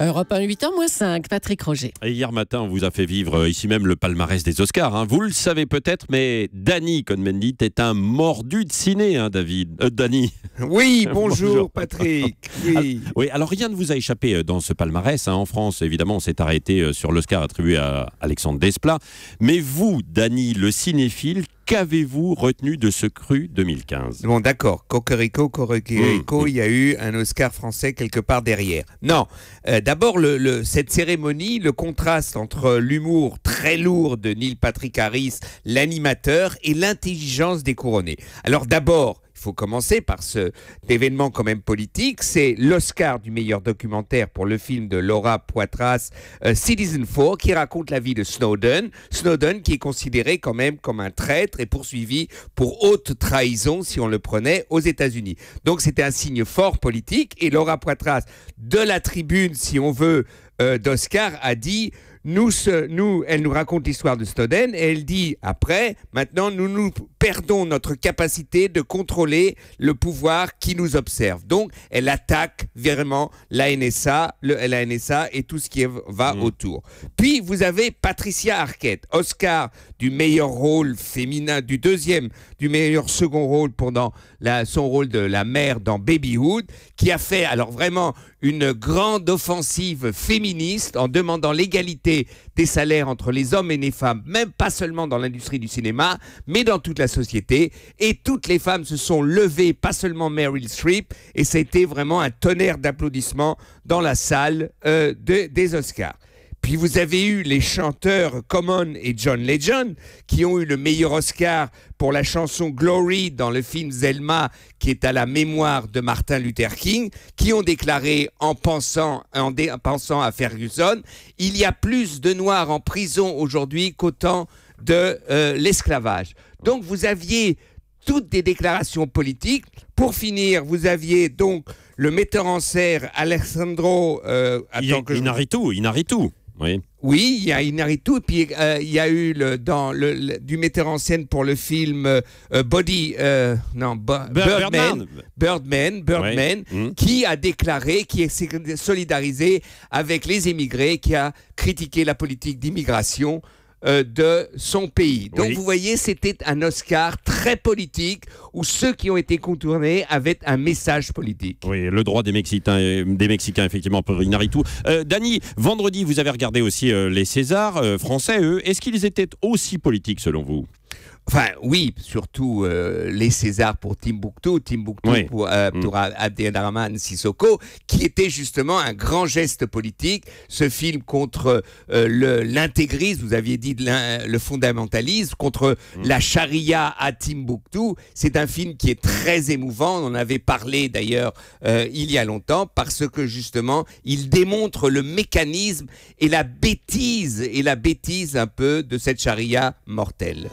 Europe 1, 8h-5, Patrick Roger. Et hier matin, on vous a fait vivre ici même le palmarès des Oscars. Hein. Vous le savez peut-être, mais Danny Cohn-Bendit est un mordu de ciné, hein, Danny. Oui, bonjour Patrick. Oui. Oui, alors rien ne vous a échappé dans ce palmarès. Hein. En France, évidemment, on s'est arrêté sur l'Oscar attribué à Alexandre Desplat. Mais vous, Danny, le cinéphile, qu'avez-vous retenu de ce cru 2015 ? Bon, d'accord. Cocorico, il y a eu un Oscar français quelque part derrière. Non, d'abord, cette cérémonie, le contraste entre l'humour très lourd de Neil Patrick Harris, l'animateur, et l'intelligence des couronnés. Alors d'abord, il faut commencer par cet événement quand même politique, c'est l'Oscar du meilleur documentaire pour le film de Laura Poitras, Citizenfour, qui raconte la vie de Snowden. Snowden qui est considéré quand même comme un traître et poursuivi pour haute trahison si on le prenait aux États-Unis. Donc c'était un signe fort politique et Laura Poitras, de la tribune si on veut, d'Oscar, a dit... elle nous raconte l'histoire de Snowden et elle dit après, maintenant nous perdons notre capacité de contrôler le pouvoir qui nous observe. Donc elle attaque vraiment la NSA et tout ce qui va autour. Puis vous avez Patricia Arquette, Oscar du meilleur rôle féminin, du meilleur second rôle pendant son rôle de la mère dans Babyhood, qui a fait alors vraiment une grande offensive féministe en demandant l'égalité des salaires entre les hommes et les femmes, même pas seulement dans l'industrie du cinéma, mais dans toute la société. Et toutes les femmes se sont levées, pas seulement Meryl Streep, et ça a été vraiment un tonnerre d'applaudissements dans la salle des Oscars. Puis vous avez eu les chanteurs Common et John Legend qui ont eu le meilleur Oscar pour la chanson Glory dans le film Zelma qui est à la mémoire de Martin Luther King, qui ont déclaré en pensant à Ferguson, il y a plus de Noirs en prison aujourd'hui qu'au temps de l'esclavage. Donc vous aviez toutes des déclarations politiques. Pour finir, vous aviez donc le metteur en scène Alessandro Inarritu. Oui, il y a Inarritu, puis il y a eu du metteur en scène pour le film Birdman, qui a déclaré, qui s'est solidarisé avec les émigrés, qui a critiqué la politique d'immigration de son pays. Donc vous voyez, c'était un Oscar très politique où ceux qui ont été contournés avaient un message politique. Oui, le droit des Mexicains effectivement pour Inarritu. Danny, vendredi vous avez regardé aussi les Césars français, eux. Est-ce qu'ils étaient aussi politiques selon vous ? Enfin, oui, surtout les Césars pour Timbuktu pour Abderrahmane Sissoko, qui était justement un grand geste politique. Ce film contre l'intégrisme, vous aviez dit le fondamentalisme, contre la charia à Timbuktu. C'est un film qui est très émouvant. On en avait parlé d'ailleurs il y a longtemps, parce que justement, il démontre le mécanisme et la bêtise un peu de cette charia mortelle.